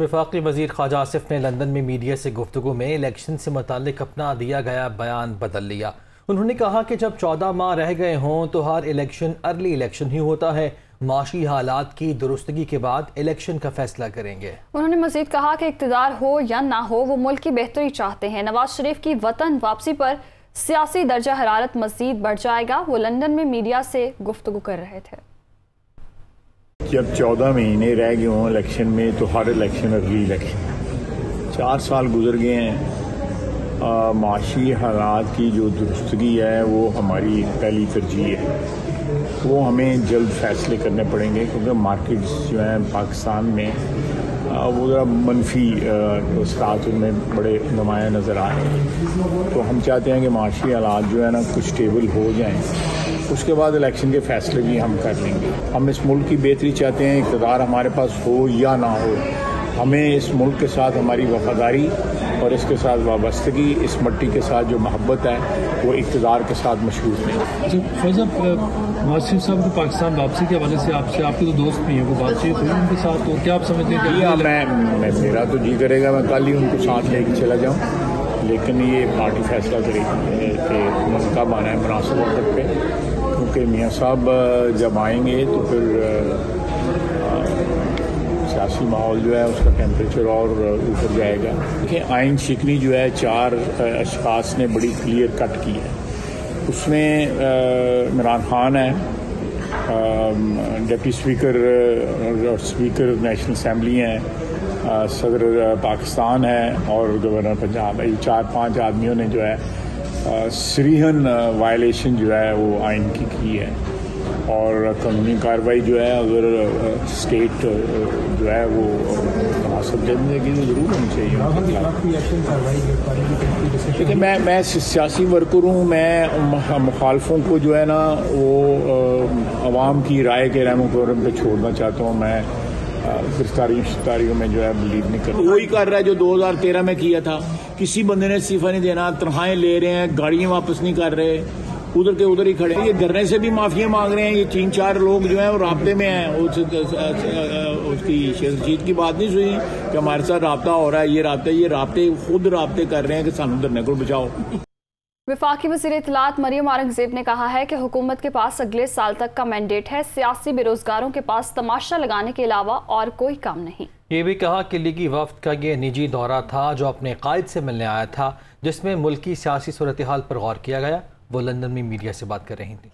वफाकी वज़ीर ख्वाजा आसिफ ने लंदन में मीडिया से गुफ्तगू में इलेक्शन से मुताल्लिक अपना दिया गया बयान बदल लिया। उन्होंने कहा कि जब 14 माह रह गए हों तो हर इलेक्शन अर्ली इलेक्शन ही होता है। माशी हालात की दुरुस्तगी के बाद इलेक्शन का फैसला करेंगे। उन्होंने मजीद कहा कि इक़्तिदार हो या ना हो वो मुल्क की बेहतरी चाहते हैं। नवाज शरीफ की वतन वापसी पर सियासी दर्जा हरारत मजीद बढ़ जाएगा। वो लंदन में मीडिया से गुफ्तगू कर रहे थे। जब 14 महीने रह गए हों इलेक्शन में तो हर इलेक्शन अगली इलेक्शन 4 साल गुजर गए हैं। माशी हालात की जो दुरुस्तगी है वो हमारी पहली तरजीह है। वो हमें जल्द फैसले करने पड़ेंगे क्योंकि मार्केट्स जो हैं पाकिस्तान में वो ज़रा मनफी असरात उनमें बड़े नुमायाँ नज़र आ रहे हैं। तो हम चाहते हैं कि माशी हालात जो है ना कुछ स्टेबल हो जाएं, उसके बाद इलेक्शन के फैसले भी हम कर लेंगे। हम इस मुल्क की बेहतरी चाहते हैं, इक़्तिदार हमारे पास हो या ना हो, हमें इस मुल्क के साथ हमारी वफादारी और इसके साथ वाबस्तगी, इस मिट्टी के साथ जो मोहब्बत है वो इक़्तिदार के साथ मशहूर नहीं। नवाज शरीफ साहब को पाकिस्तान वापसी के हवाले से आपसे, आपके तो दोस्त भी हैं, वो बातचीत हुई उनके साथ, तो क्या आप समझते हैं कि मैं मेरा तो जी करेगा मैं कल ही उनको साथ लेके चला जाऊँ, लेकिन ये पार्टी फैसला करेगी कि कब आना है मुनासिब वक्त पे, क्योंकि मियाँ साहब जब आएंगे तो फिर सियासी माहौल जो है उसका टेम्परेचर और ऊपर जाएगा। देखिए आइन शिकनी जो है 4 अशखास ने बड़ी क्लियर कट की है। उसमें इमरान खान है, डिप्टी स्पीकर और स्पीकर नेशनल असम्बली हैं, सदर पाकिस्तान है और गवर्नर पंजाब। 4-5 आदमियों ने जो है सरीहन वायलेशन जो है वो आइन की है और कानूनी कार्रवाई जो है अगर स्टेट जो है वो मुनासिब देगी तो ज़रूर होनी चाहिए। देखिए मैं सियासी वर्कर हूँ, मैं मुखालफों को जो है ना वो अवाम की राय के रहम करम पे छोड़ना चाहता हूँ। मैं गिरफ्तारियों में जो है बिलीव नहीं करता। वही कर रहा है जो 2013 में किया था। किसी बंदे ने इस्तीफा नहीं देना, तनख्वाहें ले रहे हैं, गाड़ियाँ वापस नहीं कर रहे, उधर के उधर ही खड़े हैं। ये धरने से भी माफिया मांग रहे हैं। ये 3-4 लोग जो हैं वो राब्ते में हैं। उसकी शेख की बात नहीं सुनी कि हमारे साथ राब्ता हो रहा है। ये राब्ते खुद राब्ते कर रहे हैं कि सानू धरने को बचाओ। वफाकी वज़ीर इत्तलात मरियम औरंगज़ेब ने कहा है कि हुकूमत के पास अगले साल तक का मैंडेट है। सियासी बेरोजगारों के पास तमाशा लगाने के अलावा और कोई काम नहीं। ये भी कहा कि लीगी वफ्द का ये निजी दौरा था जो अपने कायद से मिलने आया था, जिसमें मुल्क की सियासी सूरत हाल पर गौर किया गया। वो लंदन में मीडिया से बात कर रही थी।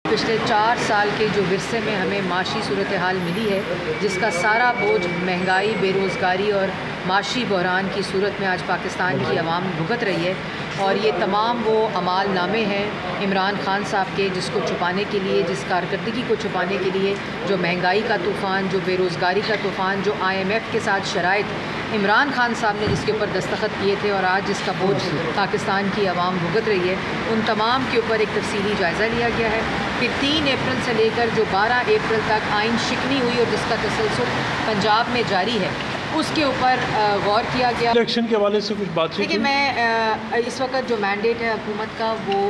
पिछले 4 साल के जो विरसे में हमें माशी सूरत हाल मिली है, जिसका सारा बोझ महंगाई, बेरोज़गारी और माशी बहरान की सूरत में आज पाकिस्तान की आवाम भुगत रही है। और ये तमाम वो अमाल नामे हैं इमरान खान साहब के, जिसको छुपाने के लिए, जिस कारकर्दगी को छुपाने के लिए, जो महंगाई का तूफ़ान, जो बेरोज़गारी का तूफ़ान, जो IMF के साथ शराइत इमरान खान साहब ने जिसके ऊपर दस्तखत किए थे और आज जिसका बोझ पाकिस्तान की आवाम भुगत रही है, उन तमाम के ऊपर एक तफसीली जायज़ा लिया गया है। फिर 3 अप्रैल से लेकर जो 12 अप्रैल तक आइन शिकनी हुई और जिसका तसलसल पंजाब में जारी है, उसके ऊपर गौर किया गया। इलेक्शन के हवाले से कुछ बात? देखिए मैं इस वक्त जो मैंडेट है हुकूमत का वो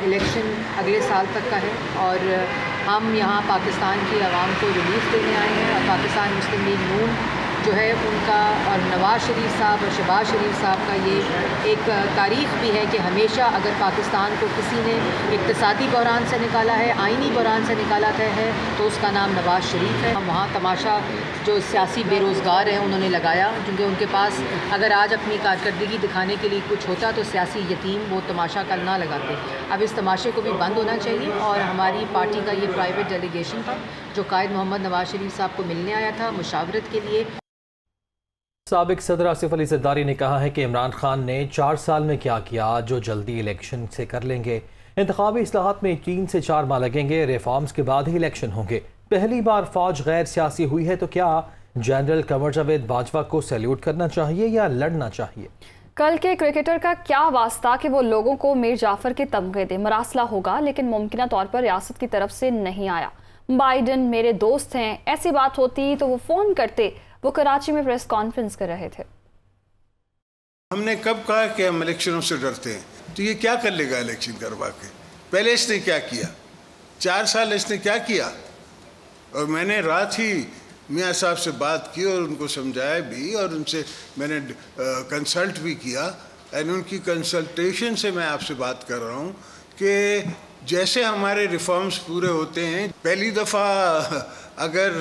इलेक्शन अगले साल तक का है और हम यहाँ पाकिस्तान की आवाम को रिलीफ देने आए हैं। और पाकिस्तान मुस्लिम लीग नून जो है उनका और नवाज शरीफ साहब और शहबाज शरीफ साहब का ये एक तारीख़ भी है कि हमेशा अगर पाकिस्तान को किसी ने इक़्तिसादी बहरान से निकाला है, आइनी बहरान से निकाला है तो उसका नाम नवाज शरीफ है। हम वहाँ तमाशा जो सियासी बेरोज़गार हैं उन्होंने लगाया, क्योंकि उनके पास अगर आज अपनी कारकर्दगी दिखाने के लिए कुछ होता तो सियासी यतीम वो तमाशा कल ना लगाते। अब इस तमाशे को भी बंद होना चाहिए। और हमारी पार्टी का ये प्राइवेट डेलीगेशन था जो कायद मोहम्मद नवाज शरीफ साहब को मिलने आया था मुशावरत के लिए। साबिक सदर आसिफ अली ज़रदारी ने कहा है कि इमरान खान ने 4 साल में क्या किया जो जल्दी इलेक्शन से कर लेंगे। इंतखाबी इस्लाहात में 3 से 4 माह लगेंगे। रिफॉर्म्स के बाद ही इलेक्शन होंगे। पहली बार फौज गैर सियासी हुई है तो क्या जनरल कमर जावेद बाजवा को सैल्यूट करना चाहिए या लड़ना चाहिए? कल के क्रिकेटर का क्या वास्ता कि वो लोगों को मीर जाफर के तमगे दे। मरासला होगा लेकिन मुमकिन तौर पर रियासत की तरफ से नहीं आया। बाइडन मेरे दोस्त हैं, ऐसी बात होती तो वो फ़ोन करते। वो कराची में प्रेस कॉन्फ्रेंस कर रहे थे। हमने कब कहा कि हम इलेक्शनों से डरते हैं? तो ये क्या कर लेगा इलेक्शन करवा के? पहले इसने क्या किया? 4 साल इसने क्या किया? और मैंने रात ही मियाँ साहब से बात की और उनको समझाया भी, और उनसे मैंने कंसल्ट भी किया। एंड उनकी कंसल्टेशन से मैं आपसे बात कर रहा हूँ कि जैसे हमारे रिफॉर्म्स पूरे होते हैं, पहली दफ़ा अगर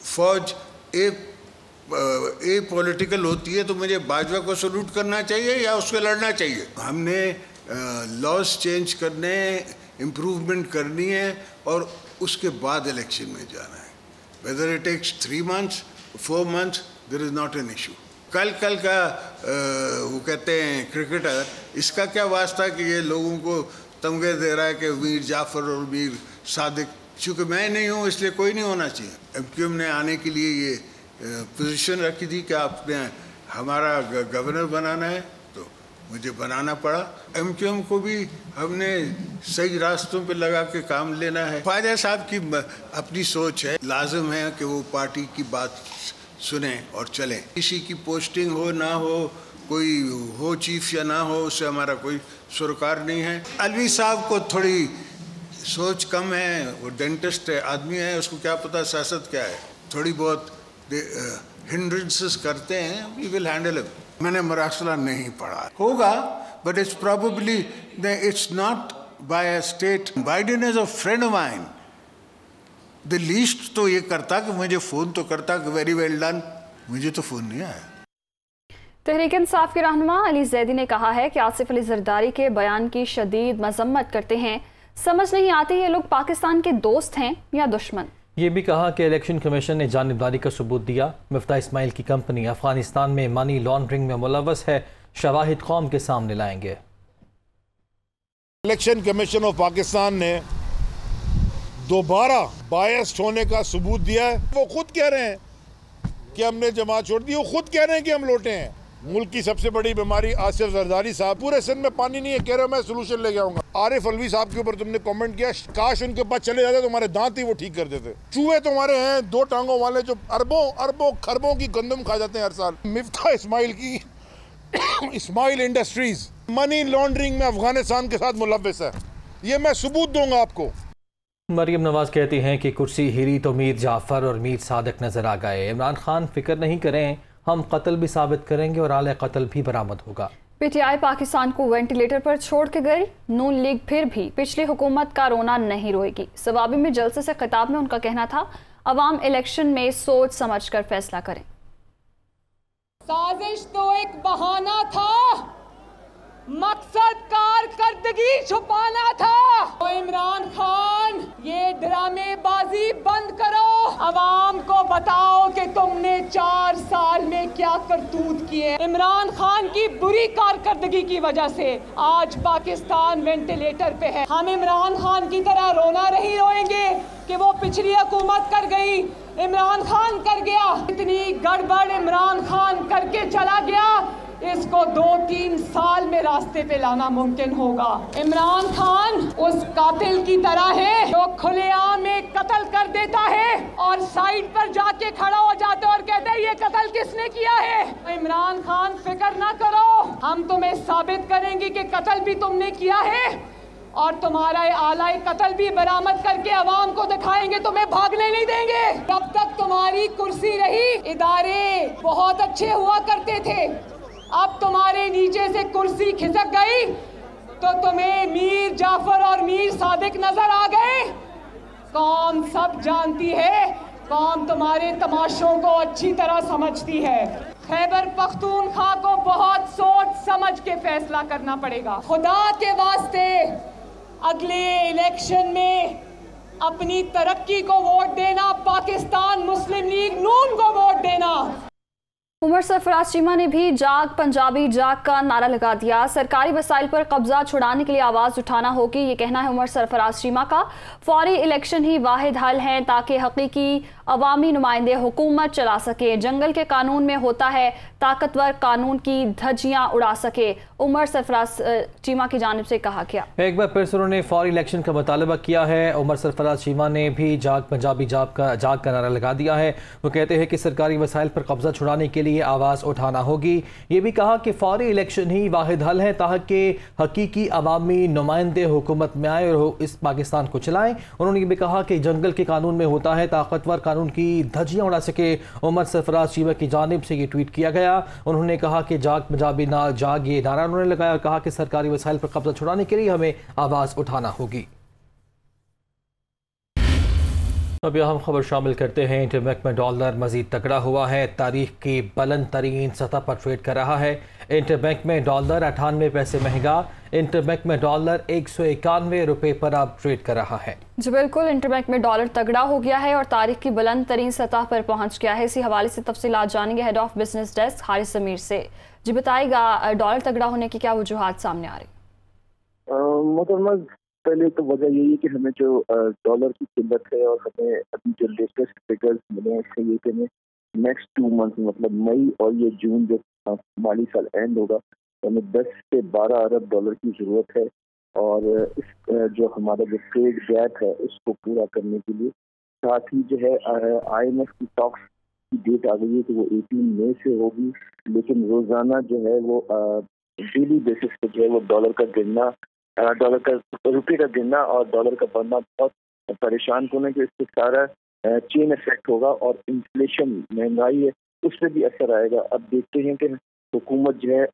फौज ए पॉलिटिकल होती है तो मुझे बाजवा को सल्यूट करना चाहिए या उसको लड़ना चाहिए। हमने लॉज चेंज करने, इम्प्रूवमेंट करनी है और उसके बाद इलेक्शन में जाना है। Whether it takes 3 months 4 months, there is not an issue. कल का वो कहते हैं क्रिकेटर, इसका क्या वास्ता कि ये लोगों को तमगे दे रहा है कि मीर जाफ़र और मीर सादिक, चूँकि मैं नहीं हूँ इसलिए कोई नहीं होना चाहिए। MQM ने आने के लिए ये पोजीशन रखी थी कि आपने हमारा गवर्नर बनाना है, तो मुझे बनाना पड़ा। MQM को भी हमने सही रास्तों पे लगा के काम लेना है। ख्वाजा साहब की अपनी सोच है, लाजिम है कि वो पार्टी की बात सुने और चलें। किसी की पोस्टिंग हो ना हो, कोई हो चीफ या ना हो, उससे हमारा कोई सरोकार नहीं है। अलवी साहब को थोड़ी सोच कम है, वो डेंटिस्ट आदमी है, उसको क्या पता सियासत क्या है। थोड़ी बहुत हिंड्रेंसेस करते हैं, वी विल हैंडल इट। मैंने मरासला नहीं पढ़ा, होगा but it's probably it's not by a state. Biden is a friend of mine, the least तो ये करता कि मुझे फ़ोन तो करता कि वेरी वेल डन, मुझे तो फ़ोन नहीं आया। तहरीक इंसाफ के रहनुमा अली जैदी ने कहा है कि आसिफ अली जरदारी के बयान की शदीद मजम्मत करते हैं। समझ नहीं आती ये लोग पाकिस्तान के दोस्त हैं या दुश्मन। ये भी कहा कि इलेक्शन कमीशन ने जानिबदारी का सबूत दिया। मिफ्ता इस्माइल की कंपनी अफगानिस्तान में मनी लॉन्ड्रिंग में मुलव्वस है, शवाहिद कौम के सामने लाएंगे। इलेक्शन कमीशन ऑफ पाकिस्तान ने दोबारा बायस्ड होने का सबूत दिया है। वो खुद कह रहे हैं कि हमने जमात छोड़ दी, वो खुद कह रहे हैं कि हम लौटे हैं। मुल्क की सबसे बड़ी बीमारी आसिफ जरदारी साहब, पूरे सिंध में पानी नहीं है, कह रहे हो मैं सोल्यूशन लेके आऊंगा। आरिफ अलवी साहब के ऊपर तुमने कमेंट किया, काश उनके पास चले जाते तो हमारे दांत ही वो ठीक कर देते। चूहे तुम्हारे हैं 2 टांगों वाले जो अरबों खरबों की गंदम खा जाते हैं हर साल। मिफ्ता इस्माइल की इस्माइल इंडस्ट्रीज मनी लॉन्ड्रिंग में अफगानिस्तान के साथ मुलव्वस है, ये मैं सबूत दूंगा आपको। मरियम नवाज कहती हैं कि कुर्सी हिरी तो मीर जाफ़र और मीर सादिक नजर आ गए। इमरान खान फिक्र नहीं करें, हम कत्ल भी साबित करेंगे और आले कत्ल भी बरामद होगा। PTI पाकिस्तान को वेंटिलेटर पर छोड़ के गई। नून लीग फिर भी पिछली हुकूमत का रोना नहीं रोएगी। सवाबी में जलसे से खिताब में उनका कहना था, अवाम इलेक्शन में सोच समझ कर फैसला करें। साजिश तो एक बहाना था, मकसद कारकर्दगी छुपाना था। तो इमरान खान ये ड्रामेबाजी बंद करो, अवाम को बताओ कि तुमने 4 साल में क्या करतूत किए। इमरान खान की बुरी कारकर्दगी की वजह से आज पाकिस्तान वेंटिलेटर पे है। हम इमरान खान की तरह रोना नहीं रोएंगे कि वो पिछली हुकूमत कर गई, इमरान खान कर गया। इतनी गड़बड़ इमरान खान करके चला गया, इसको 2-3 साल में रास्ते पे लाना मुमकिन होगा। इमरान खान उस कातिल की तरह है जो खुलेआम में कत्ल कर देता है और साइड पर जाके खड़ा हो जाता है और कहता है ये कत्ल किसने किया है। इमरान खान फिक्र ना करो, हम तुम्हें साबित करेंगे कि कत्ल भी तुमने किया है और तुम्हारा आलाए कत्ल भी बरामद करके अवाम को दिखाएंगे, तुम्हें भागने नहीं देंगे। जब तक तुम्हारी कुर्सी रही, इदारे बहुत अच्छे हुआ करते थे, अब तुम्हारे नीचे से कुर्सी खिसक गई तो तुम्हें मीर जाफर और मीर सादिक नजर आ गए। कौम सब जानती है, कौम तुम्हारे तमाशों को अच्छी तरह समझती है। खैबर पख्तूनख्वा को बहुत सोच समझ के फैसला करना पड़ेगा। खुदा के वास्ते अगले इलेक्शन में अपनी तरक्की को वोट देना, पाकिस्तान मुस्लिम लीग नून को वोट देना। उमर सरफराज चीमा ने भी जाग पंजाबी जाग का नारा लगा दिया। सरकारी वसाइल पर कब्जा छुड़ाने के लिए आवाज़ उठाना होगी, ये कहना है उमर सरफराज चीमा का। फौरी इलेक्शन ही वाहिद हल है ताकि हकीकी अवामी नुमाइंदे हुकूमत चला सके। जंगल के कानून में होता है ताकतवर कानून की धज्जियां उड़ा सके, उमर सरफराज चीमा की जानिब से कहा गया। एक बार फिर से उन्होंने फौरी इलेक्शन का मुतालबा किया है। उमर सरफराज चीमा ने भी जाग पंजाबी जाग का नारा लगा दिया है। वो कहते हैं कि सरकारी वसाइल पर कब्जा छुड़ाने के लिए आवाज़ उठाना होगी। ये भी कहा कि फौरी इलेक्शन ही वाहिद हल है ताकि हकीकी अवामी नुमाइंदे हुकूमत में आए और इस पाकिस्तान को चलाएं। उन्होंने ये भी कहा कि जंगल के कानून में होता है ताकतवर कानून की धज्जियां उड़ा सके। उमर सरफराज चीमा की जानिब से ये ट्वीट किया गया। उन्होंने कहा कि जाग पंजाबी ना जाग, ये नारा उन्होंने लगाया और कहा कि सरकारी वसाइल पर कब्जा छुड़ाने के लिए हमें आवाज़ उठाना होगी। अब यहाँ हम खबर शामिल करते हैं। इंटरबैंक में डॉलर मजीद तगड़ा हुआ है, तारीख की बुलंद तरीन सतह पर ट्रेड कर रहा है। इंटरबैंक में डॉलर 98 पैसे महंगा, इंटरबैंक में डॉलर 191 रुपये पर अब ट्रेड कर रहा है। जी बिल्कुल, इंटरबैंक में डॉलर तगड़ा हो गया है और तारीख की बुलंद तरीन सतह पर पहुंच गया है। इसी हवाले से तफसीलात जानेंगे head of business desk Haris Sameer से। जी बताइएगा, डॉलर तगड़ा होने की क्या वजूहात सामने आ रही? पहले तो वजह यही है कि हमें जो डॉलर की कीमत है और हमें अभी जो लेटेस्ट फिगर्स मिले हैं इससे ये कि हमें नेक्स्ट 2 मंथ मतलब मई और ये जून जो माली साल एंड होगा तो हमें 10 से 12 अरब डॉलर की ज़रूरत है। और इस जो हमारा जो ट्रेड गैप है उसको पूरा करने के लिए साथ ही जो है IMF की टॉक्स की डेट आ गई है तो वो 18 मई से होगी। लेकिन रोज़ाना जो है वो डेली बेसिस पे जो है वो डॉलर का रुपये का गिरना और डॉलर का बढ़ना बहुत परेशान होने के, इससे सारा चेन इफेक्ट होगा और इन्फ्लेशन महंगाई है उस पर भी असर आएगा। अब देखते हैं कि हुकूमत जो है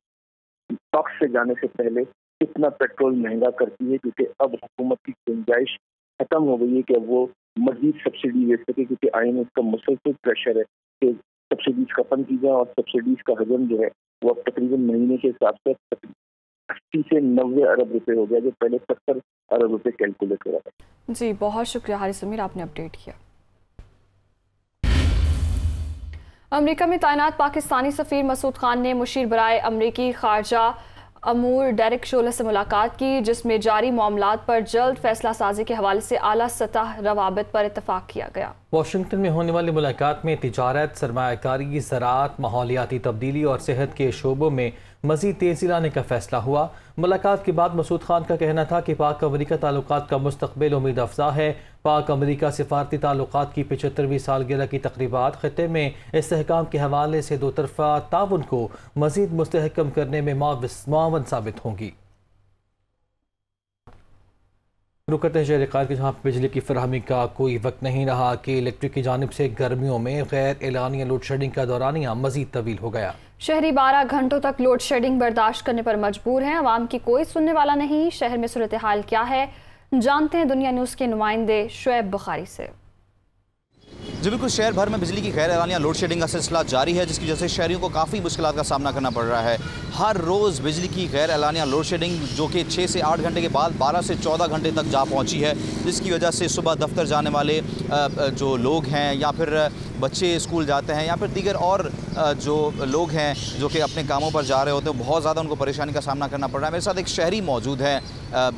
टॉक्स से जाने से पहले कितना पेट्रोल महंगा करती है, क्योंकि अब हुकूमत की गुंजाइश खत्म हो गई है कि अब वो मजीद सब्सिडी दे सके, क्योंकि IMF का मुसलसल प्रेशर है कि सब्सिडीज खत्म की जाए और सब्सिडीज का हजम जो है वो अब तकरीबन महीने के हिसाब से 80 से 90 अरब रुपए हो गया, जो पहले 70 अरब रुपए कैलकुलेट हो रहा था। जी बहुत शुक्रिया हारिस समीर, आपने अपडेट किया। अमेरिका में तैनात पाकिस्तानी सफीर मसूद खान ने मुशीर बराए अमरीकी खारजा अमूर डेरिक शोले से मुलाकात की, जिसमें जारी मामलात पर जल्द फैसला साजी के हवाले से आला सतह रवाबित पर इत्तफाक किया गया। वाशिंगटन में होने वाली मुलाकात में तिजारत, सरमायाकारी, ज़राअत, माहौलियाती तब्दीली और सेहत के शोबों में मज़ीद तेज़ी लाने का फैसला हुआ। मुलाकात के बाद मसूद खान का कहना था कि पाक अमरीका ताल्लुकात का मुस्तकबिल उम्मीद अफजा है। पाक अमरीका सिफारती ताल्लुकात की 75वीं सालगिरह की तकरीबात खित्ते में इस्तेहकाम के हवाले से दो तरफ़ा ताउन को मज़ीद मुस्तहकम करने में मुआवन साबित होंगी। रुक करते हैं शहर क़ायद के, जहाँ बिजली की फराहमी का कोई वक्त नहीं रहा कि इलेक्ट्रिक की जानिब से गर्मियों में गैर एलानिया लोड शेडिंग का दौरानिया मज़ीद तवील हो गया। शहरी 12 घंटों तक लोड शेडिंग बर्दाश्त करने पर मजबूर हैं। अवाम की कोई सुनने वाला नहीं। शहर में सूरत हाल क्या है, जानते हैं दुनिया न्यूज़ के नुमाइंदे शुएब बुखारी से। जी बिल्कुल, शहर भर में बिजली की गैर एलानिया लोड शेडिंग का सिलसिला जारी है, जिसकी वजह से शहरियों को काफ़ी मुश्किलात का सामना करना पड़ रहा है। हर रोज़ बिजली की गैर एलानिया लोड शेडिंग जो कि 6 से 8 घंटे के बाद 12 से 14 घंटे तक जा पहुंची है, जिसकी वजह से सुबह दफ्तर जाने वाले जो लोग हैं या फिर बच्चे स्कूल जाते हैं या फिर दीगर और जो लोग हैं जो कि अपने कामों पर जा रहे होते हैं, बहुत ज़्यादा उनको परेशानी का सामना करना पड़ रहा है। मेरे साथ एक शहरी मौजूद है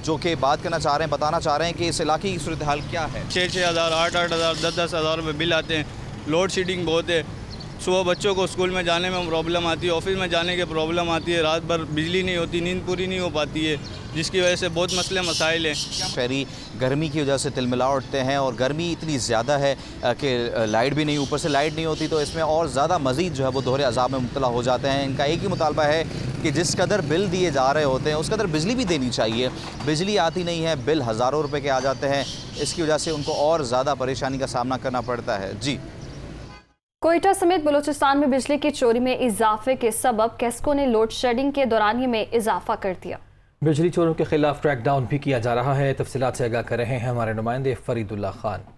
जो कि बात करना चाह रहे हैं, बताना चाह रहे हैं कि इस इलाके की सूरत हाल क्या है। 6-6 हज़ार, 8-8 हज़ार, 10-10 हज़ार रुपये बिल आते हैं। लोड शेडिंग बहुत है। सुबह बच्चों को स्कूल में जाने में प्रॉब्लम आती है, ऑफिस में जाने की प्रॉब्लम आती है, रात भर बिजली नहीं होती, नींद पूरी नहीं हो पाती है, जिसकी वजह से बहुत मसले मसाइल हैं। शहरी गर्मी की वजह से तिलमिला उठते हैं और गर्मी इतनी ज़्यादा है कि लाइट भी नहीं, ऊपर से लाइट नहीं होती तो इसमें और ज़्यादा मज़ीद जो है वो दोहरे अज़ाब में मुब्तला हो जाते हैं। इनका एक ही मुतालबा है कि जिस कदर बिल दिए जा रहे होते हैं उस कदर बिजली भी देनी चाहिए। बिजली आती नहीं है, बिल हज़ारों रुपये के आ जाते हैं, इसकी वजह से उनको और ज़्यादा परेशानी का सामना करना पड़ता है। जी, कोयटा समेत बलूचिस्तान में बिजली की चोरी में इजाफे के सबब केस्को ने लोड शेडिंग के दौरानिए में इजाफा कर दिया। बिजली चोरों के खिलाफ ट्रैक डाउन भी किया जा रहा है। तफसीलात से आगाह कर रहे हैं हमारे नुमाइंदे फरीदुल्लाह खान।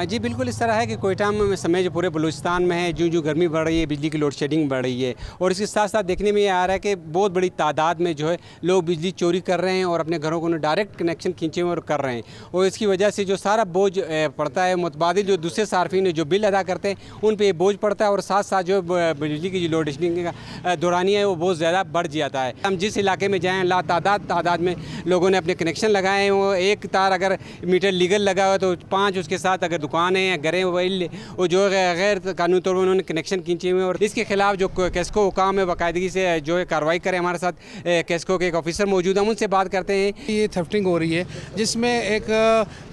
जी बिल्कुल, इस तरह है कि कोयटा में समय जो पूरे बलूचिस्तान में है, जो गर्मी बढ़ रही है, बिजली की लोड शेडिंग बढ़ रही है और इसके साथ साथ देखने में ये आ रहा है कि बहुत बड़ी तादाद में जो है लोग बिजली चोरी कर रहे हैं और अपने घरों को डायरेक्ट कनेक्शन खींचे हुए और कर रहे हैं। और इसकी वजह से जो सारा बोझ पड़ता है, मुतबादिल जो दूसरे सार्फिन जो बिल अदा करते हैं उन पर बोझ पड़ता है और साथ साथ जो बिजली की जो लोड शेडिंग का दौरानी है वो बहुत ज़्यादा बढ़ जाता है। हम जिस इलाके में जाएँ तादाद में लोगों ने अपने कनेक्शन लगाए हैं। वो एक तार अगर मीटर लीगल लगा हुआ तो 5 उसके साथ अगर दुकानें या घरें वो जो गैर कानूनी तौर पर उन्होंने कनेक्शन खींचे हुए और इसके खिलाफ जो केस्को हुकाम है बाकायदगी से जो है कार्रवाई करें। हमारे साथ केस्को के एक ऑफिसर मौजूद हैं, उनसे बात करते हैं। ये थेफ्टिंग हो रही है जिसमें एक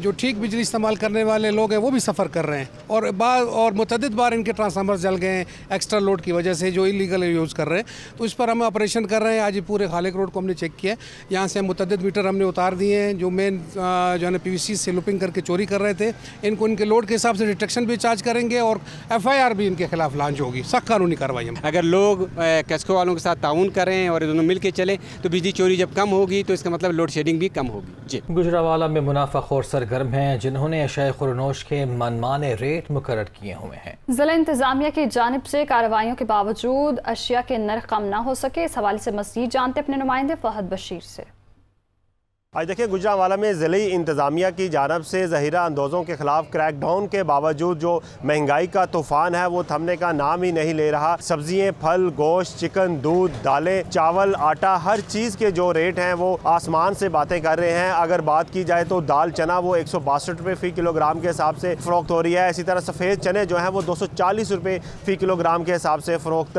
जो ठीक बिजली इस्तेमाल करने वाले लोग हैं वो भी सफ़र कर रहे हैं और मुतअद्दिद बार इनके ट्रांसफार्मर जल गए हैं एक्स्ट्रा लोड की वजह से, जो इलीगल यूज़ कर रहे हैं। तो इस पर हम ऑपरेशन कर रहे हैं। आज पूरे खालिक रोड को हमने चेक किया, यहाँ से मुतअद्दिद मीटर हमने उतार दिए हैं जो मेन जो है PVC से लुपिंग करके चोरी कर रहे थे। इनको इनके लोड के हिसाब से डिटेक्शन भी चार्ज करेंगे और FIR भी इनके खिलाफ लॉन्च होगी, सख्त कानूनी कार्रवाई। अगर लोग कैस्को वालों के साथ ताउन करें और दोनों मिल के चलें तो बिजली चोरी जब कम होगी तो इसका मतलब लोड शेडिंग भी कम होगी। जी, गुजरावाला में मुनाफाखोर सरगर्म हैं जिन्होंने अशाए खुरनोश के मनमाने रेट मुकर्रर किए हुए हैं। जिला इंतजामिया की जानिब से कार्रवाइयों के बावजूद अशिया के नर्ख कम न हो सके, इस हवाले से मज़ीद जानते अपने नुमाइंदे फहद बशीर से। आज देखिए गुजरांवाला में ज़िली इंतज़ामिया की जानब से ज़हीरा अंदोज़ों के ख़िलाफ़ क्रैकडाउन के बावजूद जो महंगाई का तूफ़ान है वो थमने का नाम ही नहीं ले रहा। सब्जियाँ, फल, गोश्त, चिकन, दूध, दालें, चावल, आटा, हर चीज़ के जो रेट हैं वो आसमान से बातें कर रहे हैं। अगर बात की जाए तो दाल चना वो 162 रुपये फ़ी किलोग्राम के हिसाब से फ़रोख्त हो रही है। इसी तरह सफ़ेद चने जो हैं वो 240 रुपये फ़ी किलोग्राम के हिसाब से फ़रोख्त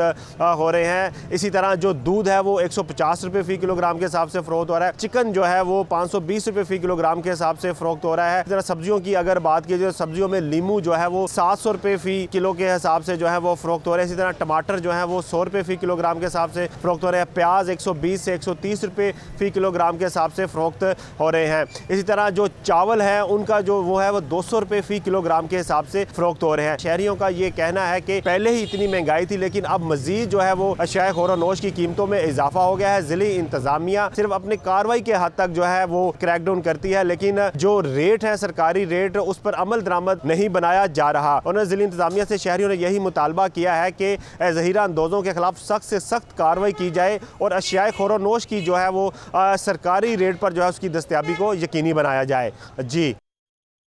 हो रहे हैं। इसी तरह जो दूध है वो 150 रुपये फ़ी किलोग्राम के हिसाब से फ़रोख्त हो रहा है। चिकन जो है वो 520 रुपये फ़ी किलोग्राम के हिसाब से फ़रोख्त हो रहा है। जरा सब्जियों की अगर बात की जाए, सब्जियों में लीमू जो है वो 700 रुपये फ़ी किलो के हिसाब से जो है वो फ़रोख्त हो रहे हैं। इसी तरह टमाटर जो है वो 100 रुपये फ़ी किलोग्राम के हिसाब से फ़रोख्त हो रहे हैं। प्याज 120 से 130 रुपये फ़ी किलोग्राम के हिसाब से फ़रोख्त हो रहे हैं। इसी तरह जो चावल है उनका जो वो है वो 200 रुपये फ़ी किलोग्राम के हिसाब से फ़रोख्त हो रहे हैं। शहरियों का ये कहना है कि पहले ही इतनी महंगाई थी लेकिन अब मज़ीद जो है वो अशिया ख़ोर-ओ-नोश की कीमतों में इजाफा हो गया है। ज़िली इंतज़ामिया सिर्फ अपनी कार्रवाई के हद तक जो है वो क्रैकडाउन करती है लेकिन जो रेट है सरकारी रेट उस पर अमल दरामद नहीं बनाया जा रहा। उन्होंने ज़िली इंतज़ामिया से शहरियों ने यही मुतालबा किया है कि ज़हीरा अंदोज़ों के खिलाफ सख्त से सख्त कार्रवाई की जाए और अशिया ख़ोर-ओ-नोश की जो है वो सरकारी रेट पर जो है उसकी दस्तयाबी को यकीनी बनाया जाए। जी,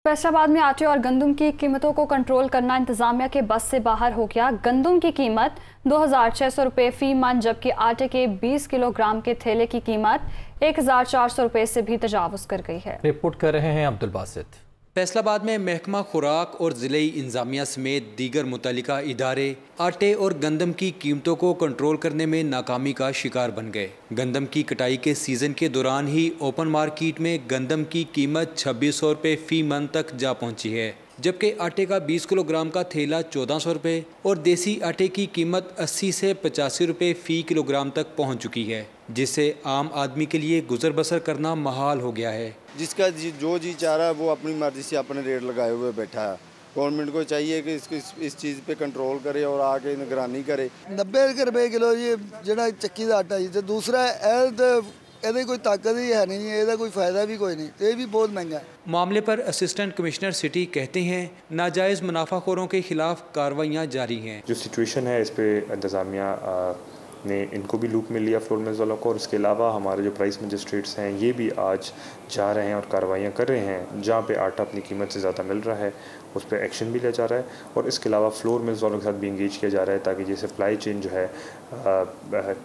फैसलाबाद में आटे और गंदम की कीमतों को कंट्रोल करना इंतजामिया के बस से बाहर हो गया। गंदम की कीमत 2600 रुपये फ़ी मन, जबकि आटे के 20 किलोग्राम के थैले की कीमत 1400 रुपये से भी तजावुज़ कर गई है। रिपोर्ट कर रहे हैं अब्दुल बासित। फैसलाबाद में महकमा खुराक और ज़िले इंतज़ामिया समेत दीगर मुतल्लिका इदारे आटे और गंदम की कीमतों को कंट्रोल करने में नाकामी का शिकार बन गए। गंदम की कटाई के सीज़न के दौरान ही ओपन मार्केट में गंदम की कीमत 2600 रुपये फ़ी मन तक जा पहुंची है, जबकि आटे का 20 किलोग्राम का थैला 1400 रुपये और देसी आटे की कीमत 80 से 85 रुपये फ़ी किलोग्राम तक पहुंच चुकी है, जिससे आम आदमी के लिए गुजर बसर करना महाल हो गया है। जिसका जो जी चाह रहा है वो अपनी मर्जी से अपने रेट लगाए हुए बैठा है। गवर्नमेंट को चाहिए कि इस चीज़ पे कंट्रोल करे और आगे निगरानी करे। 90 रुपये किलो ये ਜਿਹੜਾ ਚੱਕੀ ਦਾ ਆਟਾ ਜੀ ਤੇ ਦੂਸਰਾ ਇਹਦੇ कोई ताकत ही है नहीं, ਇਹਦਾ कोई फ़ायदा भी कोई नहीं, ये भी बहुत महंगा है। मामले पर असिस्टेंट कमिश्नर सिटी कहते हैं नाजायज़ मुनाफाखोरों के खिलाफ कार्रवाइयाँ जारी हैं। जो सिचुएशन है इस पे इंतज़ामिया ने इनको भी लूप में लिया, फ्लोर मिल्स वालों को, और इसके अलावा हमारे जो प्राइस मजिस्ट्रेट्स हैं ये भी आज जा रहे हैं और कार्रवाइयाँ कर रहे हैं। जहाँ पे आटा अपनी कीमत से ज़्यादा मिल रहा है उस पर एक्शन भी लिया जा रहा है और इसके अलावा फ्लोर मिल्स वालों के साथ भी इंगेज किया जा रहा है ताकि ये सप्लाई चेन जो है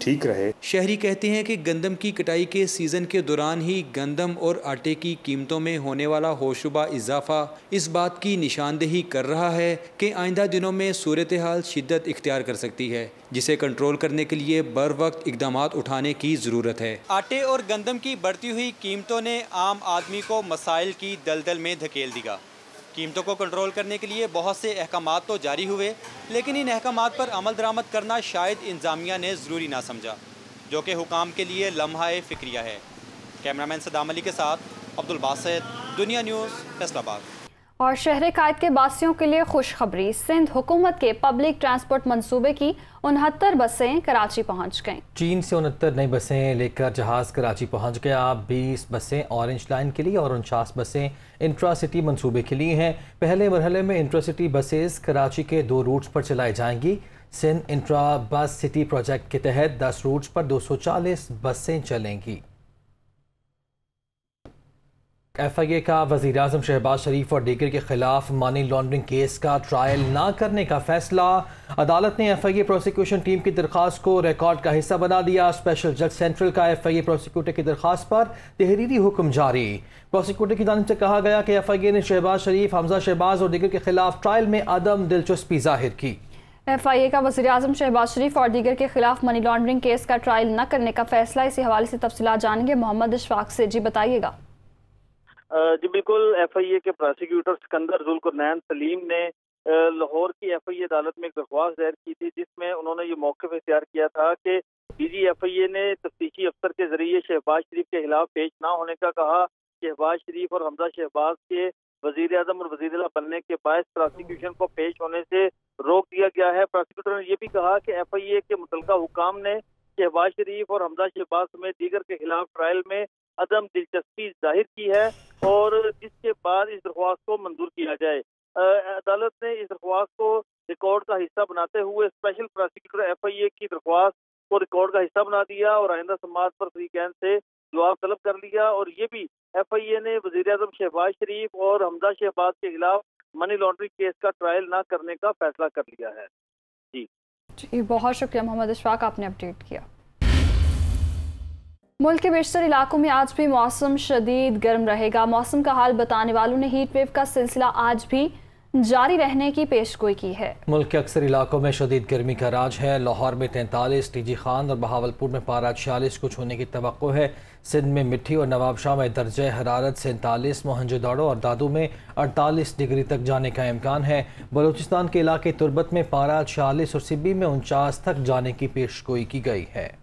ठीक रहे। शहरी कहते हैं कि गंदम की कटाई के सीज़न के दौरान ही गंदम और आटे की कीमतों में होने वाला होशरुबा इजाफा इस बात की निशानदेही कर रहा है कि आइंदा दिनों में सूरत हाल शिद्दत इख्तियार कर सकती है, जिसे कंट्रोल करने के लिए बर वक्त इकदामात उठाने की ज़रूरत है। आटे और गंदम की बढ़ती हुई कीमतों ने आम आदमी को मसाइल की दलदल में धकेल दिया। कीमतों को कंट्रोल करने के लिए बहुत से अहकामात तो जारी हुए, लेकिन इन अहकामात पर अमल दरामद करना शायद इंतज़ामिया ने ज़रूरी ना समझा, जो कि हुकाम के लिए लम्हा फ़िक्रिया है। कैमरामैन सदाम अली के साथ अब्दुल बासित, दुनिया न्यूज़, फैसलाबाद। और शहर कायद के बासियों के लिए खुशखबरी, सिंध हुकूमत के पब्लिक ट्रांसपोर्ट मंसूबे की 69 बसें कराची पहुंच गईं। चीन से 69 नई बसें लेकर जहाज़ कराची पहुंच गया। 20 बसें ऑरेंज लाइन के लिए और 49 बसें इंट्रा सिटी मंसूबे के लिए हैं। पहले मरहले में इंट्रा सिटी बसेस कराची के 2 रूट्स पर चलाई जाएंगी। Sindh intra bus city project के तहत 10 रूट्स पर 240 बसें चलेंगी। FIA का वज़ीर आज़म शहबाज शरीफ और दीगर के खिलाफ मनी लॉन्ड्रिंग केस का ट्रायल ना करने का फैसला। अदालत ने FIA प्रोसिक्यूशन टीम की दरख्वास्त को रिकॉर्ड का हिस्सा बना दिया। स्पेशल जज सेंट्रल का FIA प्रोसिक्यूटर की दरख्वास्त पर तहरीरी हुक्म जारी। प्रोसिक्यूटर की जानिब से कहा गया कि FIA ने शहबाज शरीफ, हमजा शहबाज और दीगर के खिलाफ ट्रायल में अदम दिलचस्पी जाहिर की। FIA का वज़ीर आज़म शहबाज शरीफ और दीगर के खिलाफ मनी लॉन्ड्रिंग केस का ट्रायल न करने का फैसला, इसी हवाले से तफसीलात जानेंगे मोहम्मद इशफाक से। जी बताइएगा। जी बिल्कुल, FIA के प्रोसिक्यूटर सिकंदर जुल्करनैन सलीम ने लाहौर की FIA अदालत में एक दरख्वास्त दायर की थी, जिसमें उन्होंने ये मौक़िफ़ इख्तियार किया था कि DG FIA ने तफ्तीशी अफसर के जरिए शहबाज शरीफ के खिलाफ पेश ना होने का कहा। शहबाज शरीफ और हमजा शहबाज के वजीर आजम और वजीर आला बनने के बायस प्रोसिक्यूशन को पेश होने से रोक दिया गया है। प्रोसिक्यूटर ने यह भी कहा कि FIA के मुतलका हुकाम ने शहबाज शरीफ और हमजा शहबाज समेत दीगर के खिलाफ ट्रायल में अदम दिलचस्पी जाहिर की है और जिसके बाद इस दरख्वास्त को मंजूर किया जाए। अदालत ने इस दरख्वास्त को रिकॉर्ड का हिस्सा बनाते हुए स्पेशल प्रोसिक्यूटर FIA की दरख्वास्त को रिकॉर्ड का हिस्सा बना दिया और आइंदा समाअत पर फरीकैन से जवाब तलब कर लिया। और ये भी FIA ने वजीर आजम शहबाज शरीफ और हमजा शहबाज के खिलाफ मनी लॉन्ड्रिंग केस का ट्रायल न करने का फैसला कर लिया है। जी बहुत शुक्रिया मोहम्मद इशफाक, आपने अपडेट किया। मुल्क के बेशतर इलाकों में आज भी मौसम शदीद गर्म रहेगा। मौसम का हाल बताने वालों ने हीट वेव का सिलसिला आज भी जारी रहने की पेशगोई की है। मुल्क के अक्सर इलाकों में शदीद गर्मी का राज है। लाहौर में 43, TG खान और बहावलपुर में पारा 46 कुछ होने की तवक्को है। सिंध में मिट्टी और नवाबशाह में दर्जे हरारत 47, मोहनजोदड़ो और दादू में 48 डिग्री तक जाने का इम्कान है। बलूचिस्तान के इलाके तुर्बत में पारा 46 और सिब्बी में 49 तक जाने की पेशगोई की गई है।